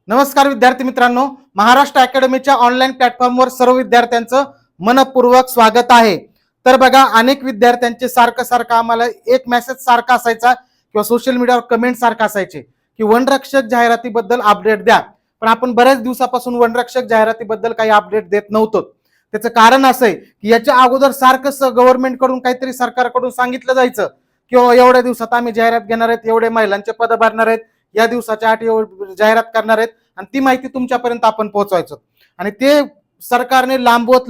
नमस्कार विद्यार्थी मित्रांनो, महाराष्ट्र अकॅडमीच्या ऑनलाईन प्लॅटफॉर्मवर सर्व विद्यार्थ्यांचं मनपूर्वक स्वागत आहे। तर बघा, अनेक विद्यार्थ्यांचे सारखं आम्हाला एक मेसेज सारखा असायचा किंवा सोशल मीडियावर कमेंट सारखा असायचे की वनरक्षक जाहिरातीबद्दल अपडेट द्या, पण आपण बऱ्याच दिवसापासून वनरक्षक जाहिरातीबद्दल काही अपडेट देत नव्हतो। त्याचं कारण असं आहे की याच्या अगोदर सारखं गव्हर्नमेंट कडून काहीतरी सरकारकडून सांगितलं जायचं की एवढ्या दिवसात आम्ही जाहिरात घेणार आहेत, एवढे महिलांचे पद भरणार आहेत, या दिवसाच्या आठ जाहिरात करणार आहेत, आणि ती माहिती तुमच्यापर्यंत आपण पोहोचवायचो। आणि ते सरकारने लांबवत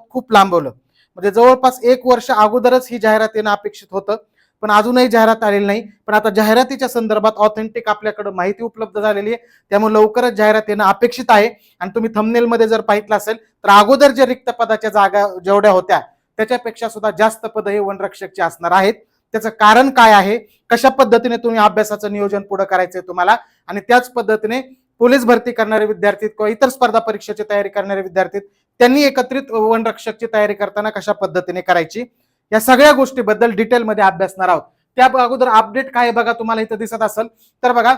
खूप लांबवलं, म्हणजे जवळपास 1 वर्ष अगोदरच ही जाहिरात येणं अपेक्षित होतं, पण अजूनही जाहिरात आलेली नाही। पण आता जाहिरातीच्या संदर्भात ऑथेंटिक आपल्याकडे माहिती उपलब्ध झालेली आहे, त्यामुळे लवकरच जाहिरात येणं अपेक्षित आहे। आणि तुम्ही थंबनेल मध्ये जर पाहिलं असेल तर अगोदर जे रिक्त पदाच्या जागा जेवढ्या होत्या त्याच्यापेक्षा सुद्धा जास्त पद हे वनरक्षकचे असणार आहेत। त्याचं कारण काय आहे, कशा पद्धतीने तुम्ही अभ्यासाचं नियोजन पुढे करायचंय तुम्हाला, आणि त्याच पद्धतीने पोलीस भरती करणारे विद्यार्थी किंवा इतर स्पर्धा परीक्षेची तयारी करणारे विद्यार्थी त्यांनी एकत्रित वनरक्षकची तयारी करताना कशा पद्धतीने करायची, या सगळ्या गोष्टीबद्दल डिटेलमध्ये अभ्यासणार आहोत। त्या अगोदर अपडेट काय बघा, तुम्हाला इथं दिसत असेल तर बघा,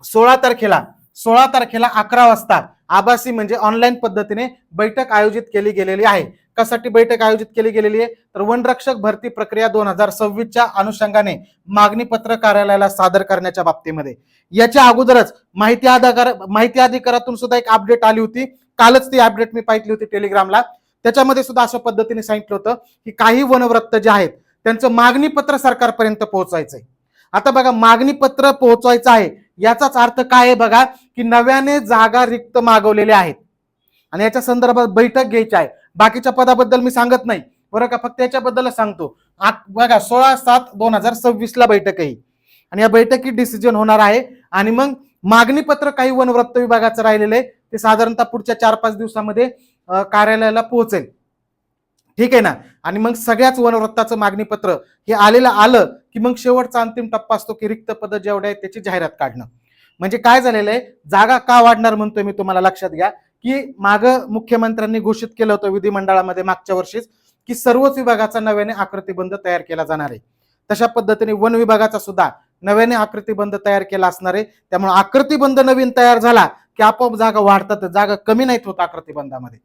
16 तारखेला 11 वाजता आभासी म्हणजे ऑनलाईन पद्धतीने बैठक आयोजित केली गेलेली आहे। कशासाठी बैठक आयोजित केली गेलेली आहे, तर वनरक्षक भरती प्रक्रिया 2026च्या अनुषंगाने मागणी पत्र कार्यालयाला सादर करण्याच्या बाबतीमध्ये। याच्या अगोदरच माहिती अधिकारातून सुद्धा एक अपडेट आली होती, कालच ती अपडेट मी पाहिली होती टेलिग्रामला। त्याच्यामध्ये सुद्धा अशा पद्धतीने सांगितलं होतं की काही वनव्रत जे आहेत त्यांचं मागणी पत्र सरकारपर्यंत पोहोचवायचंय। आता बघा, मागणी पत्र पोहोचवायचं आहे याचाच अर्थ काय आहे बघा, की नव्याने जागा रिक्त मागवलेल्या आहेत आणि याच्या संदर्भात बैठक घ्यायची आहे। बाकीच्या पदाबद्दल मी सांगत नाही बरं का, फक्त याच्याबद्दल सांगतो। बघा, 16/7/2026 ला बैठक आहे आणि या बैठकीत डिसिजन होणार आहे। आणि मग मागणी पत्र काही वनव्रत विभागाचं राहिलेलं आहे ते साधारणतः पुढच्या 4-5 दिवसामध्ये कार्यालयाला पोहोचेल, ठीक आहे ना। आणि मग सगळ्याच वनव्रताचं मागणी पत्र हे आलं की मग शेवटचा अंतिम टप्पा असतो की रिक्त पद जेवढे आहेत त्याची जाहिरात काढणं। म्हणजे काय झालेलं आहे, जागा का वाढणार म्हणतोय मी, तुम्हाला लक्षात घ्या की मागं मुख्यमंत्र्यांनी घोषित केलं होतं विधिमंडळामध्ये मागच्या वर्षीच की सर्वच विभागाचा नव्याने आकृतीबंध तयार केला जाणार आहे। तशा पद्धतीने वन विभागाचा सुद्धा नव्याने आकृतीबंध तयार केला असणार आहे। त्यामुळे आकृतीबंध नवीन तयार झाला की आपोआप जागा वाढतात, जागा कमी नाहीत होत आकृतीबंधामध्ये,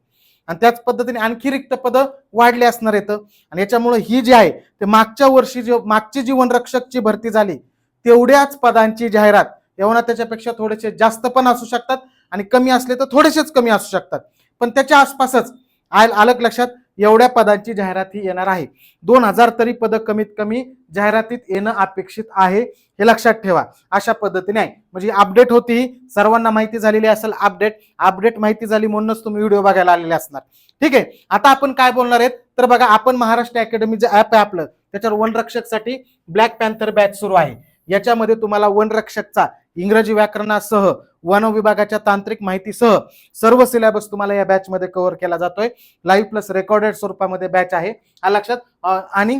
आणि त्याच पद्धतीने आणखी रिक्त पद वाढले असणार आहेत। आणि याच्यामुळे ही जी आहे ते मागच्या वर्षी मागची जी वनरक्षकची भरती झाली तेवढ्याच पदांची जाहिरात एवढा त्याच्यापेक्षा थोडेसे जास्त पण असू शकतात आणि कमी असले तर थोडेसेच कमी असू शकतात, पण त्याच्या आसपासच आलं लक्षात, एवढ्या पदांची जाहिरात ही येणार आहे। 2000 तरी पद कमीत कमी जाहिरातीत येणं अपेक्षित आहे, हे लक्षात ठेवा। अशा पद्धतीने आहे, म्हणजे अपडेट होती, सर्वांना माहिती झालेली असेल। अपडेट माहिती झाली म्हणूनच तुम्ही व्हिडिओ बघायला आलेले असणार, ठीक आहे। आता आपण काय बोलणार आहेत तर बघा, आपण महाराष्ट्र अकॅडमीचं ऍप आहे आपलं, त्याच्यावर वनरक्षकसाठी ब्लॅक पॅन्थर बॅच सुरू आहे। याच्यामध्ये तुम्हाला वनरक्षकचा इंग्रजी व्याकरणासह वन विभागाच्या तांत्रिक माहितीसह सर्व सिलेबस तुम्हाला या बॅच मध्ये कव्हर केला जातोय। लाईव्ह प्लस रेकॉर्डेड स्वरूपामध्ये बॅच आहे, लक्षात। आणि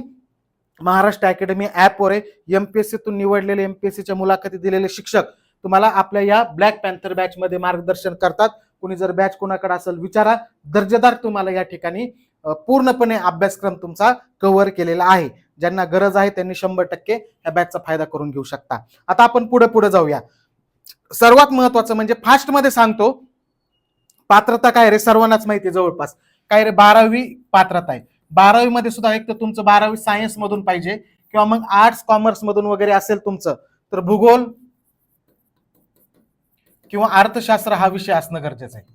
महाराष्ट्र अकॅडमी ऍपवर एमपीएससीतून निवडलेले एमपीएससीच्या मुलाखती दिलेले शिक्षक तुम्हाला आपल्या या ब्लॅक पॅन्थर बॅच मध्ये मार्गदर्शन करतात। कुणी जर बॅच कोणाकडे असेल विचारा, दर्जेदार तुम्हाला या ठिकाणी पूर्णपणे अभ्यासक्रम तुमचा कव्हर केलेला आहे। ज्यांना गरज आहे त्यांनी 100% या बॅचचा फायदा करून घेऊ शकता। आता आपण पुढे जाऊया। सर्वात महत्वाचं म्हणजे फास्ट मध्ये सांगतो, पात्रता काय रे, सर्वांनाच माहिती जवळपास काय रे, 12वी पात्रता आहे। 12वी मध्ये सुद्धा एक तर तुमचं 12वी सायन्स मधून पाहिजे किंवा मग आर्ट्स कॉमर्स मधून वगैरे असेल तुमचं, तर भूगोल किंवा अर्थशास्त्र हा विषय असणं गरजेचं आहे।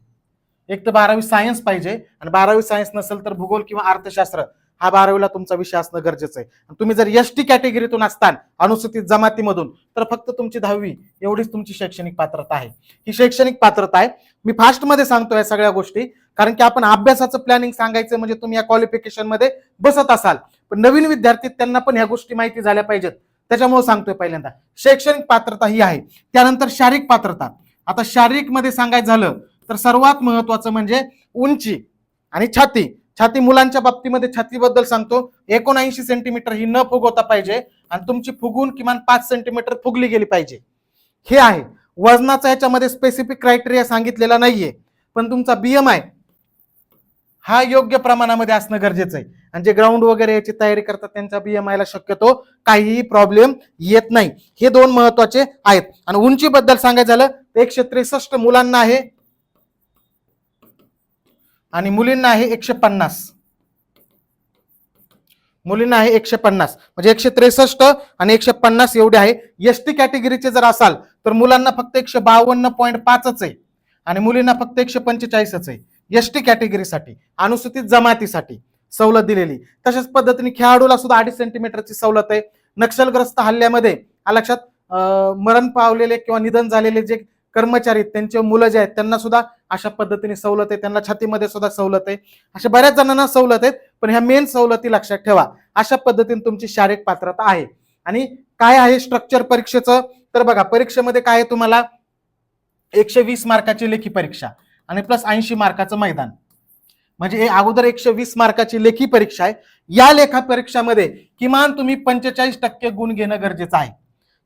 एक तर 12वी सायन्स पाहिजे, आणि 12वी सायन्स नसेल तर भूगोल किंवा अर्थशास्त्र हा 12वीला तुमचा विषय असणं गरजेचं आहे। तुम्ही जर एसटी कॅटेगरीतून असताल, अनुसूचित जमातीमधून, तर फक्त तुमची 10वी एवढीच तुमची शैक्षणिक पात्रता आहे। ही शैक्षणिक पात्रता आहे। मी फास्ट मध्ये सांगतो या सगळ्या गोष्टी, कारण की आपण अभ्यासाचं प्लॅनिंग सांगायचं म्हणजे तुम्ही या क्वालिफिकेशन मध्ये बसत असाल, पण नवीन विद्यार्थी त्यांना पण ह्या गोष्टी माहिती झाल्या पाहिजेत, त्याच्यामुळे सांगतोय। पहिल्यांदा शैक्षणिक पात्रता ही आहे, त्यानंतर शारीरिक पात्रता। आता शारीरिक मध्ये सांगायचं झालं तर सर्वात महत्वाचं म्हणजे उंची आणि छाती मुलांच्या बाबतीमध्ये छातीबद्दल सांगतो, 79 सेंटीमीटर ही न फुगवता पाहिजे, आणि तुमची फुगून किमान 5 सेंटीमीटर फुगली गेली पाहिजे, हे आहे। वजनाचा याच्यामध्ये स्पेसिफिक क्रायटेरिया सांगितलेला नाहीये, पण तुमचा बीएमआय हा योग्य प्रमाणामध्ये असणं गरजेचं आहे. आणि जे ग्राउंड वगैरे याची तयारी करतात त्यांच्या BMI ला शक्यतो काहीही प्रॉब्लेम येत नाही. हे दोन महत्वाचे आहेत. आणि उंचीबद्दल सांगायचं झालं तर 163 मुलांना आहे आणि मुलींना आहे 150. मुलींना आहे 150, म्हणजे 163 आणि 150 एवढे आहे. एसटी कॅटेगरीचे जर असाल तर मुलांना फक्त 152.5 आहे आणि मुलींना फक्त 145 आहे. एसटी कॅटेगरीसाठी, अनुसूचित जमातीसाठी सवलत दिलेली. तशाच पद्धतीने खेळाडूला सुद्धा 2.5 सेंटीमीटरची सवलत आहे. नक्षलग्रस्त हल्ल्यामध्ये लक्षात मरण पावलेले किंवा निधन झालेले जे कर्मचारी त्यांचे मुलं जे आहेत त्यांना सुद्धा अशा पद्धतीने सवलत आहे. त्यांना छातीमध्ये सुद्धा सवलत आहे. अशा बऱ्याच जणांना सवलत आहेत, पण ह्या मेन सवलती लक्षात ठेवा. अशा पद्धतीने तुमची शारीरिक पात्रता आहे. आणि काय आहे स्ट्रक्चर परीक्षेचं, तर बघा परीक्षेमध्ये काय आहे, तुम्हाला 120 मार्काची लेखी परीक्षा आणि प्लस 80 मार्काचं मैदान. म्हणजे अगोदर 120 मार्काची लेखी परीक्षा आहे. या लेखा परीक्षामध्ये किमान तुम्ही 45% गुण घेणं गरजेचं आहे.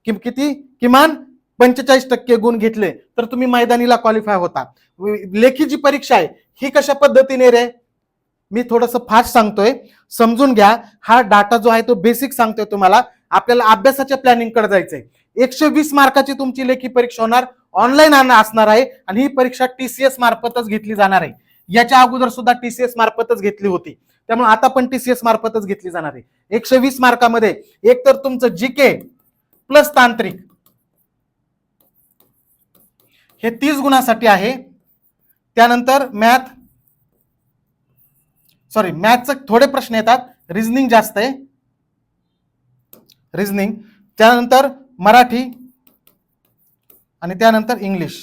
किती? किमान 45% गुण घेतले तर तुम्ही मैदानीला क्वालिफाय होता. लेखी जी परीक्षा आहे ही कशा पद्धतीने रे, मी थोडंसं फास्ट सांगतोय, समजून घ्या. हा डाटा जो आहे तो बेसिक सांगतोय तुम्हाला. आपल्याला अभ्यासाच्या प्लॅनिंग कडे जायचंय. 120 मार्काची तुमची लेखी परीक्षा होणार, ऑनलाईन असणार आहे आणि ही परीक्षा TCS मार्फतच घेतली जाणार आहे. याच्या अगोदर सुद्धा TCS मार्फतच घेतली होती, त्यामुळे आता पण TCS मार्फतच घेतली जाणार आहे. 120 मार्कामध्ये एक तर तुमचं GK प्लस तांत्रिक हे 30 गुणासाठी आहे. त्यानंतर मॅथचे थोडे प्रश्न येतात, रिझनिंग जास्त आहे, रिझनिंग. त्यानंतर मराठी आणि त्यानंतर इंग्लिश.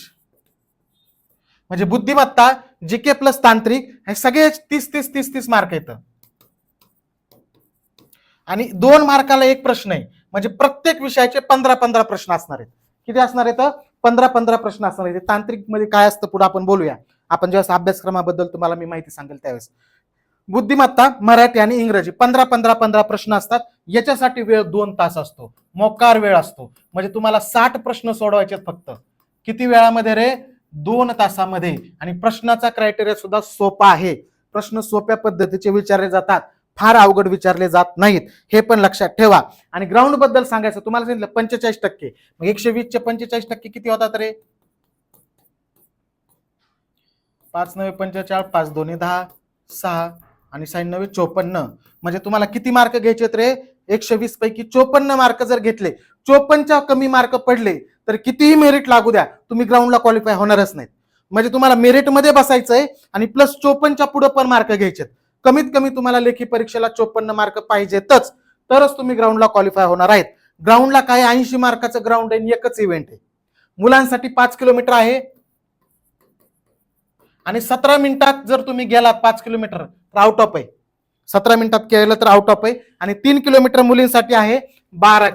म्हणजे बुद्धिमत्ता, GK प्लस तांत्रिक हे सगळे 30 मार्क येतं. आणि 2 मार्काला एक प्रश्न आहे, म्हणजे प्रत्येक विषयाचे 15 प्रश्न असणार आहेत. किती असणार आहेत? 15 प्रश्न असणार आहेत. तांत्रिक मध्ये काय असतं पुढे आपण बोलूया. आपण जेव्हा अभ्यासक्रमाबद्दल तुम्हाला मी माहिती सांगेल त्यावेळेस. बुद्धिमत्ता, मराठी आणि इंग्रजी 15 प्रश्न असतात. याच्यासाठी वेळ 2 तास असतो, मोकार वेळ असतो. म्हणजे तुम्हाला 60 प्रश्न सोडवायचे फक्त. किती वेळामध्ये रे? 2 तासामध्ये. आणि प्रश्नाचा क्रायटेरिया सुद्धा सोपा आहे. प्रश्न सोप्या पद्धतीचे विचारले जातात, फार अवघड विचारले जात नाहीत, हे पण लक्षात ठेवा. आणि ग्राउंड बद्दल सांगायचं तुम्हाला सांगितलं 45%. मग 120 चे 45% किती होतात रे? 5 9 45, 5 2 10, 6 आणि 6 9 54. म्हणजे तुम्हाला किती मार्क घ्यायचे रे? 120 पैकी 54 मार्क जर घेतले, 54च्या कमी मार्क पडले तर कितीही मेरिट लागू द्या, तुम्ही ग्राउंडला क्वालिफाय होणारच नाहीत. म्हणजे तुम्हाला मेरिटमध्ये बसायचंय आणि प्लस 54च्या पुढे पण मार्क घ्यायचे. कमीत कमी तुम्हाला लेखी परीक्षेला 54 मार्क पाहिजेतच, तरच तुम्ही ग्राउंडला क्वालिफाय होणार आहेत. ग्राउंडला काय 80 मार्काचं ग्राउंड आहे, एकच इव्हेंट आहे. मुलांसाठी 5 किलोमीटर आहे आणि 17 मिनिटात जर तुम्ही गेलात 5 किलोमीटर तर आउट ऑफ आहे. 17 मिनिटात केलं तर आउट ऑफ आहे. आणि 3 किलोमीटर मुलींसाठी आहे 12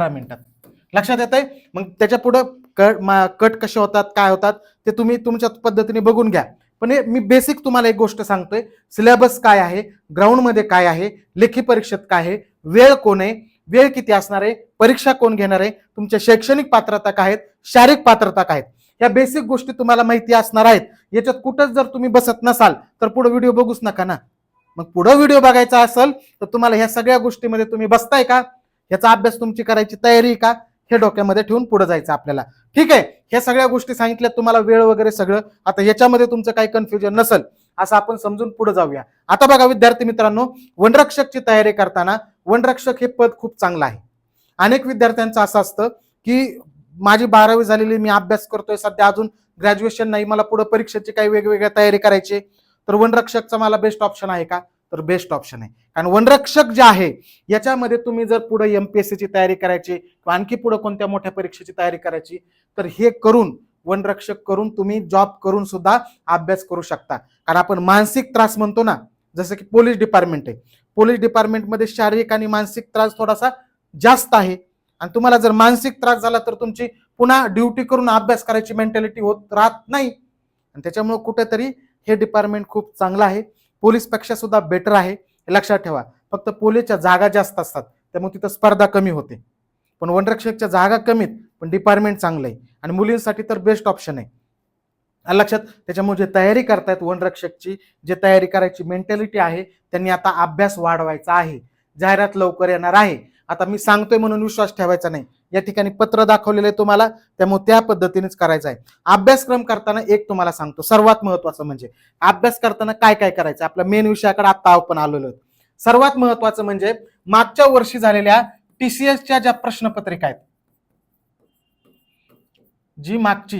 मिनिटात. लक्षात येत आहे? मग त्याच्या पुढे कट कसे होतात, काय होतात ते तुम्ही तुमच्या पद्धतीने बघून घ्या. पण मी बेसिक तुम्हाला एक गोष्ट सांगतोय, सिलेबस काय आहे, ग्राउंड मध्ये काय आहे, लेखी परीक्षेत काय आहे, वेळ कोण आहे, वेळ किती असणार आहे, परीक्षा कोण घेणार आहे, तुमच्या शैक्षणिक पात्रता काय आहेत, शारीरिक पात्रता काय आहेत, या बेसिक गोष्टी तुम्हाला माहिती असणार आहेत. याच्यात कुठंच जर तुम्ही बसत नसाल तर पुढे व्हिडिओ बघूच नका ना. मग पुढे व्हिडिओ बघायचा असेल तर तुम्हाला ह्या सगळ्या गोष्टीमध्ये तुम्ही बसताय का, याचा अभ्यास तुमची करायची तयारी का, हे डोक्यामध्ये ठेवून पुढे जायचं आपल्याला. ठीक आहे, हे सगळ्या गोष्टी सांगितल्या तुम्हाला, वेळ वगैरे सगळं. आता याच्यामध्ये तुमचं काही कन्फ्युजन नसेल असं आपण समजून पुढे जाऊया. आता बघा विद्यार्थी मित्रांनो, वनरक्षकची तयारी करताना वनरक्षक हे पद खूप चांगलं आहे. अनेक विद्यार्थ्यांचं असं असतं की माझी 12वी झालेली, मी अभ्यास करतोय सध्या, अजून ग्रॅज्युएशन नाही, मला पुढे परीक्षेची काही वेगवेगळ्या तयारी करायची, तर वनरक्षकचा मला बेस्ट ऑप्शन आहे का, तर बेस्ट ऑप्शन आहे. कारण वनरक्षक जे आहे याच्यामध्ये तुम्ही जर पुढे MPSC ची तयारी करायची किंवा आणखी पुढे कोणत्या मोठ्या परीक्षेची तयारी करायची तर हे करून, वनरक्षक करून तुम्ही जॉब करून सुद्धा अभ्यास करू शकता. कारण आपण मानसिक त्रास म्हणतो ना, जसं की पोलीस डिपार्टमेंट आहे, पोलीस डिपार्टमेंटमध्ये शारीरिक आणि मानसिक त्रास थोडासा जास्त आहे. आणि तुम्हाला जर मानसिक त्रास झाला तर तुमची पुन्हा ड्युटी करून अभ्यास करायची मेंटॅलिटी होत राहत नाही. आणि त्याच्यामुळे कुठेतरी हे डिपार्टमेंट खूप चांगलं आहे, पोलीस पेक्षा सुद्धा बेटर आहे, हे लक्षात ठेवा. फक्त पोलीसच्या जागा जास्त असतात त्यामुळे तिथं स्पर्धा कमी होते, पण वनरक्षकच्या जागा कमीत पण डिपार्टमेंट चांगलं आहे आणि मुलींसाठी तर बेस्ट ऑप्शन आहे. आलं लक्षात. त्याच्यामुळे जे तयारी करतायत वनरक्षकची, जे तयारी करायची मेंटॅलिटी आहे, त्यांनी आता अभ्यास वाढवायचा आहे. जाहिरात लवकर येणार आहे. आता मी सांगतोय म्हणून विश्वास ठेवायचा नाही. या ठिकाणी पत्र दाखवलेलं आहे तुम्हाला, त्यामुळे त्या पद्धतीनेच करायचं आहे. अभ्यासक्रम करताना एक तुम्हाला सांगतो, सर्वात महत्वाचं म्हणजे अभ्यास करताना काय काय करायचं. आपल्या मेन विषयाकडे आता आपण आलेलो आहोत. सर्वात महत्वाचं म्हणजे मागच्या वर्षी झालेल्या टीसीएसच्या ज्या प्रश्नपत्रिका आहेत, जी मागची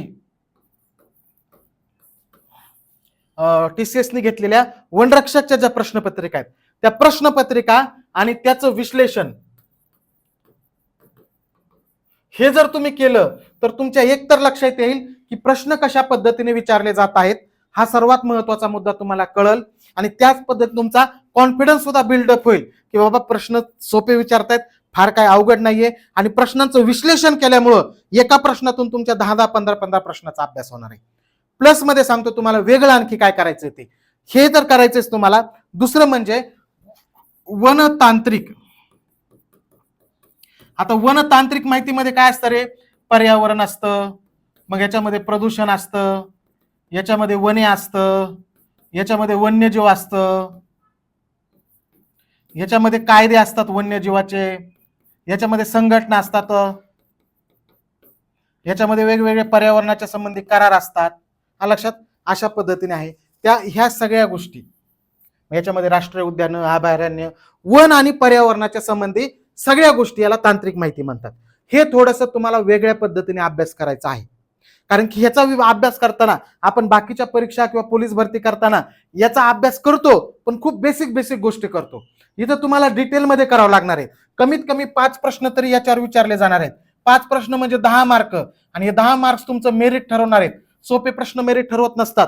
टीसीएसने घेतलेल्या वनरक्षकच्या ज्या प्रश्नपत्रिका आहेत, त्या प्रश्नपत्रिका आणि त्याचं विश्लेषण हे जर तुम्ही केलं तर तुमच्या एकतर लक्षात येईल की प्रश्न कशा पद्धतीने विचारले जात आहेत, हा सर्वात महत्वाचा मुद्दा तुम्हाला कळल. आणि त्याच पद्धतीने तुमचा कॉन्फिडन्स सुद्धा बिल्डअप होईल की बाबा प्रश्न सोपे विचारतायत, फार काय अवघड नाहीये. आणि प्रश्नांचं विश्लेषण केल्यामुळं एका प्रश्नातून तुमच्या 10 15 प्रश्नाचा अभ्यास होणार आहे. प्लस मध्ये सांगतो तुम्हाला वेगळं आणखी काय करायचं ते, हे जर करायचंच तुम्हाला. दुसरं म्हणजे वनतांत्रिक. आता वनतांत्रिक माहितीमध्ये काय असतं रे, पर्यावरण असतं, मग याच्यामध्ये प्रदूषण असतं, याच्यामध्ये वने असतं, याच्यामध्ये वन्यजीव असतं, याच्यामध्ये कायदे असतात वन्यजीवाचे, याच्यामध्ये संघटना असतात, याच्यामध्ये वेगवेगळे पर्यावरणाच्या संबंधी करार असतात. लक्षात. अशा पद्धतीने आहे त्या ह्या सगळ्या गोष्टी. याच्यामध्ये राष्ट्रीय उद्यान, अभयारण्य, वन आणि पर्यावरणाच्या संबंधी सगळ्या गोष्टी याला तांत्रिक माहिती म्हणतात. हे थोडंसं तुम्हाला वेगळ्या पद्धतीने अभ्यास करायचा आहे. कारण की ह्याचा अभ्यास करताना आपण बाकीच्या परीक्षा किंवा पोलीस भरती करताना याचा अभ्यास करतो, पण खूप बेसिक गोष्टी करतो. इथं तुम्हाला डिटेलमध्ये करावं लागणार आहे. कमीत कमी 5 प्रश्न तरी याच्यावर विचारले जाणार आहेत. 5 प्रश्न म्हणजे 10 मार्क, आणि हे 10 मार्क्स तुमचं मेरिट ठरवणार आहेत. सोपे प्रश्न मेरिट ठरवत नसतात,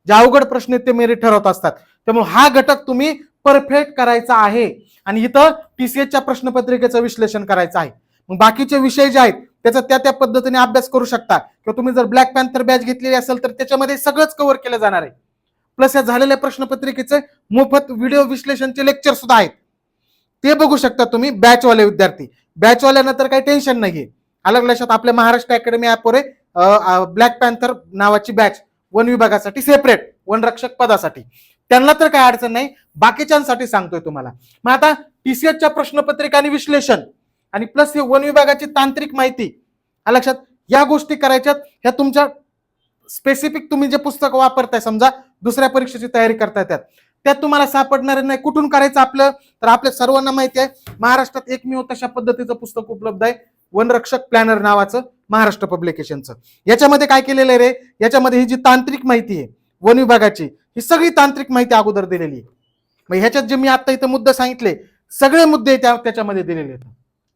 जे अवघड प्रश्न आहेत ते मेरिट ठरवत असतात. त्यामुळे हा घटक तुम्ही परफेक्ट करायचा आहे. आणि इथं टीसीएसच्या प्रश्नपत्रिकेचं विश्लेषण करायचं आहे. मग बाकीचे विषय जे आहेत त्याचा त्या पद्धतीने अभ्यास करू शकता. किंवा तुम्ही जर ब्लॅक पॅन्थर बॅच घेतलेली असेल तर त्याच्यामध्ये सगळंच कव्हर केलं जाणार आहे. प्लस या झालेल्या प्रश्नपत्रिकेचे मोफत व्हिडिओ विश्लेषणचे लेक्चर सुद्धा आहेत, ते बघू शकता तुम्ही. बॅचवाले विद्यार्थी, बॅचवाल्यांना तर काही टेन्शन नाहीये. अलग लक्षात. आपल्या महाराष्ट्र अकॅडमी ऍपवर ब्लॅक पॅन्थर नावाची बॅच वन विभागासाठी सेपरेट, वनरक्षक पदासाठी, त्यांना तर काय अडचण नाही. बाकीच्यांसाठी सांगतोय तुम्हाला. मग आता टीसीएसच्या प्रश्नपत्रिका आणि विश्लेषण आणि प्लस हे वन विभागाची तांत्रिक माहिती, लक्षात, या गोष्टी करायच्यात. ह्या तुमच्या स्पेसिफिक तुम्ही जे पुस्तक वापरताय, समजा दुसऱ्या परीक्षेची तयारी करताय, त्यात तुम्हाला सापडणार नाही. कुठून करायचं आपलं, तर आपल्या सर्वांना माहिती आहे महाराष्ट्रात एकमेव तशा पद्धतीचं पुस्तक उपलब्ध आहे, वनरक्षक प्लॅनर नावाचं, महाराष्ट्र पब्लिकेशनचं. याच्यामध्ये काय केलेलं आहे रे, याच्यामध्ये ही जी तांत्रिक माहिती आहे वन विभागाची, ही सगळी तांत्रिक माहिती अगोदर दिलेली आहे. मग ह्याच्यात जे मी आता इथं मुद्दे सांगितले, सगळे मुद्दे त्याच्यामध्ये दिलेले आहेत,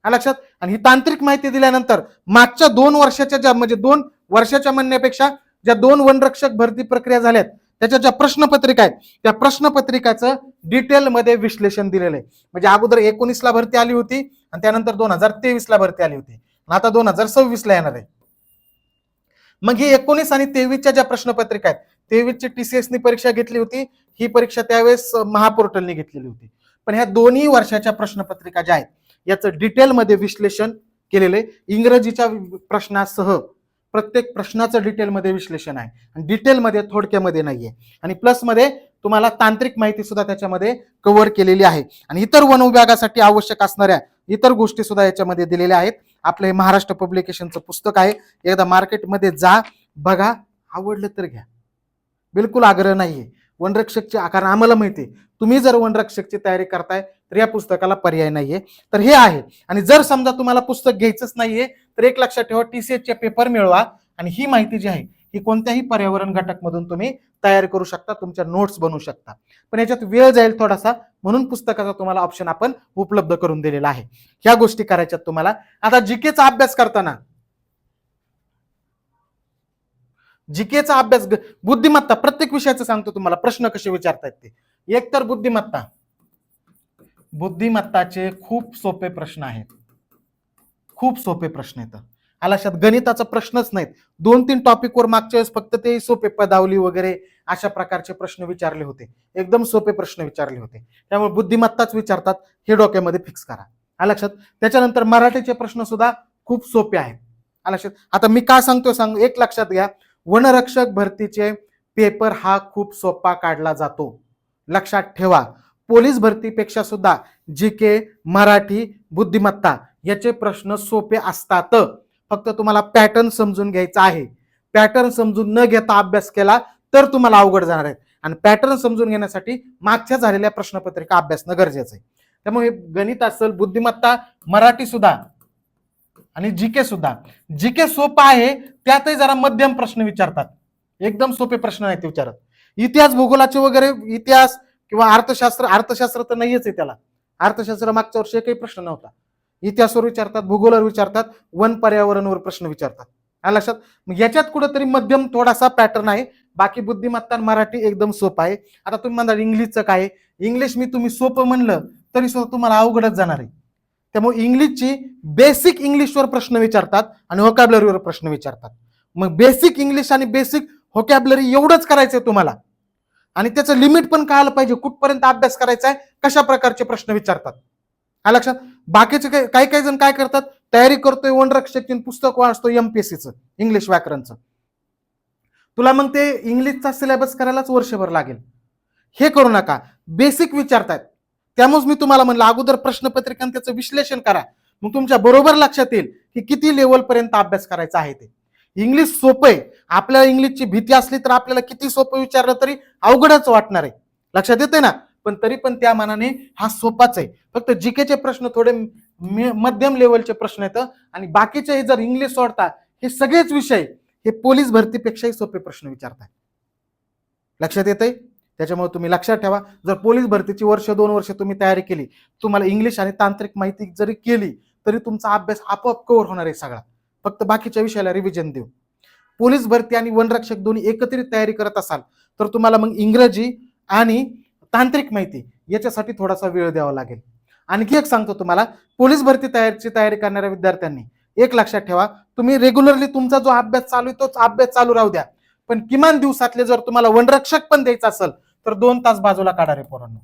लक्षात. आणि ही तांत्रिक माहिती दिल्यानंतर मागच्या 2 वर्षाच्या ज्या, म्हणजे 2 वर्षाच्या म्हणण्यापेक्षा ज्या 2 वनरक्षक भरती प्रक्रिया झाल्यात त्याच्या ज्या प्रश्नपत्रिका आहेत, त्या प्रश्नपत्रिकाचं डिटेलमध्ये विश्लेषण दिलेलं आहे. म्हणजे अगोदर 19 ला भरती आली होती आणि त्यानंतर 2023 ला भरती आली होती, आता 2026 ला येणार आहे. मग ही 19 आणि 23च्या ज्या प्रश्नपत्रिका आहेत, 23ची टीसीएसनी परीक्षा घेतली होती, ही परीक्षा त्यावेळेस महापोर्टलने घेतलेली होती. पण ह्या दोन्ही वर्षाच्या प्रश्नपत्रिका ज्या आहेत याचं डिटेलमध्ये विश्लेषण केलेलं आहे. इंग्रजीच्या प्रश्नासह प्रत्येक प्रश्नाचं डिटेलमध्ये विश्लेषण आहे, आणि डिटेलमध्ये थोडक्यामध्ये नाहीये. आणि प्लस मध्ये तुम्हाला तांत्रिक माहिती सुद्धा त्याच्यामध्ये कव्हर केलेली आहे. आणि इतर वन विभागासाठी आवश्यक असणाऱ्या इतर गोष्टी सुद्धा याच्यामध्ये दिलेल्या आहेत. आपलं हे महाराष्ट्र पब्लिकेशनचं पुस्तक आहे. एकदा मार्केटमध्ये जा, बघा, आवडलं तर घ्या. बिलकुल आग्रह नाहीये वनरक्षकची, कारण आम्हाला माहिती तुम्ही जर वनरक्षकची तयारी करताय तर या पुस्तकाला पर्याय नाहीये. तर हे आहे. आणि जर समजा तुम्हाला पुस्तक घ्यायचंच नाहीये तर एक लक्षात ठेवा, टीसीएसचे पेपर मिळवा, आणि ही माहिती जी आहे ही कोणत्याही पर्यावरण घटक मधून तुम्ही तयार करू शकता, तुमच्या नोट्स बनवू शकता. पण याच्यात वेळ जाईल थोडासा, म्हणून पुस्तकाचा तुम्हाला ऑप्शन आपण उपलब्ध करून दिलेला आहे. ह्या गोष्टी करायच्यात तुम्हाला. आता जीकेचा अभ्यास करताना, जीकेचा अभ्यास, बुद्धिमत्ता, प्रत्येक विषयाचं सांगतो तुम्हाला प्रश्न कसे विचारतायत ते. एक तर बुद्धिमत्ताचे खूप सोपे प्रश्न आहेत, खूप सोपे प्रश्न आहेत. लक्षात. गणिताचा प्रश्नच नाहीत. 2-3 टॉपिकवर मागच्या वेळेस फक्त ते सोपे पदावली वगैरे अशा प्रकारचे प्रश्न विचारले होते, एकदम सोपे प्रश्न विचारले होते. त्यामुळे बुद्धिमत्ताच विचारतात, हे डोक्यामध्ये फिक्स करा. लक्षात. त्याच्यानंतर मराठीचे प्रश्न सुद्धा खूप सोपे आहेत. लक्षात. आता मी काय सांगतोय एक लक्षात घ्या, वनरक्षक भरतीचे पेपर हा खूप सोपा काढला जातो. लक्षात ठेवा. पोलीस भरतीपेक्षा सुद्धा जीके, मराठी, बुद्धिमत्ता याचे प्रश्न सोपे असतात. फक्त तुम्हाला पॅटर्न समजून घ्यायचा आहे. पॅटर्न समजून न घेता अभ्यास केला तर तुम्हाला अवघड जाणार आहे. आणि पॅटर्न समजून घेण्यासाठी मागच्या झालेल्या प्रश्नपत्रिका अभ्यासणं गरजेचं आहे. त्यामुळे गणित असेल, बुद्धिमत्ता, मराठी सुद्धा आणि जीके सुद्धा. जीके सोपा आहे, त्यातही जरा मध्यम प्रश्न विचारतात. एकदम सोपे प्रश्न नाहीत विचारत. इतिहास, भूगोलाचे वगैरे, इतिहास किंवा अर्थशास्त्र तर नाहीच आहे त्याला. अर्थशास्त्र मागच्या वर्षी काही प्रश्न नव्हता. इतिहासावर विचारतात, भूगोलावर विचारतात, वन पर्यावरणवर प्रश्न विचारतात. आलं लक्षात. मग याच्यात कुठेतरी मध्यम थोडासा पॅटर्न आहे. बाकी बुद्धिमत्ता मराठी एकदम सोपं आहे. आता तुम्ही म्हणता इंग्लिशचं काय? इंग्लिश मी तुम्ही सोपं म्हणलं तरी सुद्धा तुम्हाला अवघडच जाणार आहे. त्यामुळे इंग्लिशची बेसिक इंग्लिशवर प्रश्न विचारतात आणि व्होकॅब्युलरीवर प्रश्न विचारतात. मग बेसिक इंग्लिश आणि बेसिक व्होकॅब्युलरी एवढंच करायचंय तुम्हाला. आणि त्याचं लिमिट पण कळायला पाहिजे, कुठपर्यंत अभ्यास करायचा आहे, कशा प्रकारचे प्रश्न विचारतात. हा लक्षात. बाकीचे काही काही जण काय करतात, तयारी करतोय वनरक्षक पुस्तक वाचतो एमपीएससीचं इंग्लिश व्याकरणचं. तुला मग ते इंग्लिशचा सिलेबस करायलाच वर्षभर लागेल. हे करू नका. बेसिक विचारतायत त्यामुळे मी तुम्हाला म्हणलं अगोदर प्रश्नपत्रिका त्याचं विश्लेषण करा. मग तुमच्या बरोबर लक्षात येईल की किती लेवल पर्यंत अभ्यास करायचा आहे ते. इंग्लिश सोपं आहे. आपल्याला इंग्लिशची भीती असली तर आपल्याला किती सोपं विचारलं तरी अवघडच वाटणार आहे. लक्षात येते ना. पण तरी पण त्या मानाने हा सोपाच आहे. फक्त जीकेचे प्रश्न थोडे मध्यम लेवलचे प्रश्न येतं आणि बाकीचे जर इंग्लिश सोडता हे सगळेच विषय हे पोलीस भरतीपेक्षाही सोपे प्रश्न विचारतात. लक्षात येतंय. त्याच्यामुळे तुम्ही लक्षात ठेवा, जर पोलीस भरतीची 1-2 वर्ष तुम्ही तयारी केली, तुम्हाला इंग्लिश आणि तांत्रिक माहिती जरी केली तरी तुमचा अभ्यास आपोआप कव्हर होणार आहे सगळा. फक्त बाकीच्या विषयाला रिव्हिजन देऊ. पोलीस भरती आणि वनरक्षक दोन्ही एकत्रित तयारी करत असाल तर तुम्हाला मग इंग्रजी आणि तांत्रिक माहिती याच्यासाठी थोडासा वेळ द्यावा लागेल. आणखी एक सांगतो तुम्हाला, पोलीस भरती तयारी करणाऱ्या विद्यार्थ्यांनी एक लक्षात ठेवा, तुम्ही रेग्युलरली तुमचा जो अभ्यास चालू आहे तोच अभ्यास चालू राहू द्या. पण किमान दिवसातले जर तुम्हाला वनरक्षक पण द्यायचं असेल तर 2 तास बाजूला काढा रे पोरांनो.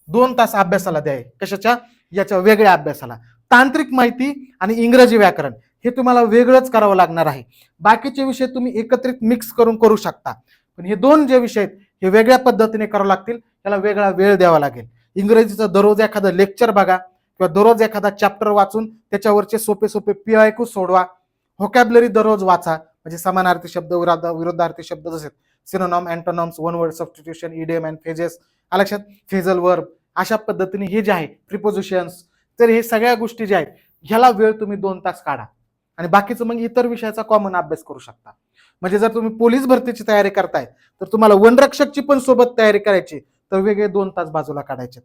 2 तास अभ्यासाला द्या. कशाच्या? याच्या वेगळ्या अभ्यासाला. तांत्रिक माहिती आणि इंग्रजी व्याकरण हे तुम्हाला वेगळंच करावं लागणार आहे. बाकीचे विषय तुम्ही एकत्रित मिक्स करून करू शकता. पण हे 2 जे विषय आहेत हे वेगळ्या पद्धतीने करावे लागतील. त्याला वेगळा वेळ द्यावा लागेल. इंग्रजीचं दररोज एखादं लेक्चर बघा किंवा दररोज एखादा चॅप्टर वाचून त्याच्यावरचे सोपे सोपे PIQ सोडवा. व्होकॅब्युलरी दररोज वाचा. म्हणजे समानार्थी शब्द, विरुद्धार्थी शब्द, जसे synonym, antonyms, one word substitution, idiom and phrases, लक्षात, फ्रेझल वर्ब, अशा पद्धतीने हे जे आहे प्रिपोजिशन्स, तर हे सगळ्या गोष्टी ज्या आहेत ह्याला वेळ तुम्ही 2 तास काढा. आणि बाकीचं मग इतर विषयाचा कॉमन अभ्यास करू शकता. म्हणजे जर तुम्ही पोलीस भरतीची तयारी करताय तर तुम्हाला वनरक्षकची पण सोबत तयारी करायची तर वेगळे 2 तास बाजूला काढायचे.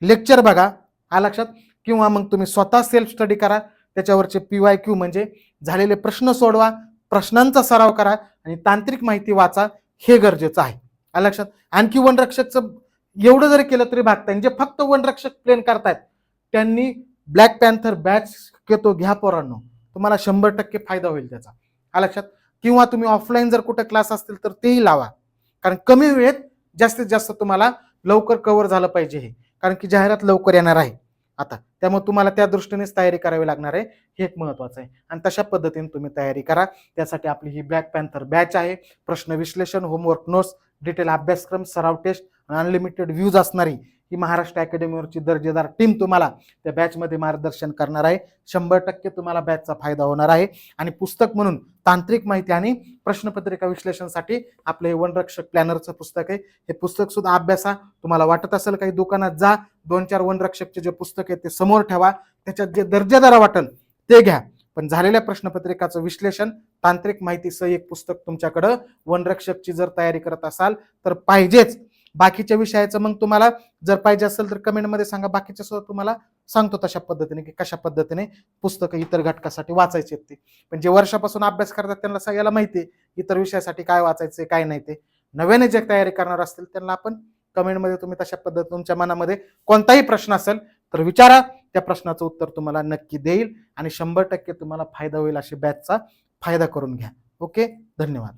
लेक्चर बघा, लक्षात, किंवा मग तुम्ही स्वतः सेल्फ स्टडी करा. त्याच्यावरचे PYQ म्हणजे झालेले प्रश्न सोडवा, प्रश्नांचा सराव करा आणि तांत्रिक माहिती वाचा. हे गरजेचं आहे. लक्षात. आणखी वनरक्षकचं एवढं जरी केलं तरी भागताय. जे फक्त वनरक्षक प्लेन करतायत त्यांनी ब्लॅक पॅन्थर बॅच घेतो, घ्या पोरांनो. तुम्हाला 100% फायदा होईल त्याचा. लक्षात. किंवा तुम्ही ऑफलाईन जर कुठे क्लास असतील तर तेही लावा. कारण कमी वेळेत जास्तीत जास्त तुम्हाला लवकर कव्हर झालं पाहिजे हे. कारण की जाहिरात लवकर येणार आहे आता. त्यामुळे तुम्हाला त्या दृष्टीनेच तयारी करावी लागणार आहे. हे एक महत्वाचं आहे. आणि तशा पद्धतीने तुम्ही तयारी करा. त्यासाठी आपली ही ब्लॅक पॅन्थर बॅच आहे. प्रश्न विश्लेषण, होमवर्क नोट्स, डिटेल अभ्यासक्रम, सराव टेस्ट, अनलिमिटेड व्ह्यूज असणारी ही महाराष्ट्र अकॅडमीवरची दर्जेदार टीम तुम्हाला त्या बॅचमध्ये मार्गदर्शन करणार आहे. 100% तुम्हाला बॅचचा फायदा होणार आहे. आणि पुस्तक म्हणून तांत्रिक माहिती आणि प्रश्नपत्रिका विश्लेषणासाठी आपलं हे वनरक्षक प्लॅनरचं पुस्तक आहे. हे पुस्तक सुद्धा अभ्यासा. तुम्हाला वाटत असेल काही दुकानात जा, 2-4 वनरक्षकचे जे पुस्तक आहे ते समोर ठेवा. त्याच्यात जे दर्जेदार वाटेल ते घ्या. पण झालेल्या प्रश्नपत्रिकाचं विश्लेषण, तांत्रिक माहितीसह एक पुस्तक तुमच्याकडं वनरक्षकची जर तयारी करत असाल तर पाहिजेच. बाकीच्या विषयाचं मग तुम्हाला जर पाहिजे असेल तर कमेंटमध्ये सांगा. बाकीच्या सुद्धा तुम्हाला सांगतो तशा पद्धतीने की कशा पद्धतीने पुस्तकं इतर घटकासाठी वाचायचे आहेत ते. पण जे वर्षापासून अभ्यास करतात त्यांना सगळ्याला माहिती आहे इतर विषयासाठी काय वाचायचे काय नाही ते. नव्याने जे तयारी करणार असतील त्यांना आपण कमेंटमध्ये तुम्ही तशा पद्धतीने तुमच्या मनामध्ये कोणताही प्रश्न असेल तर विचारा. त्या प्रश्नाचं उत्तर तुम्हाला नक्की देईल आणि 100% तुम्हाला फायदा होईल. अशी बॅचचा फायदा करून घ्या. ओके, धन्यवाद.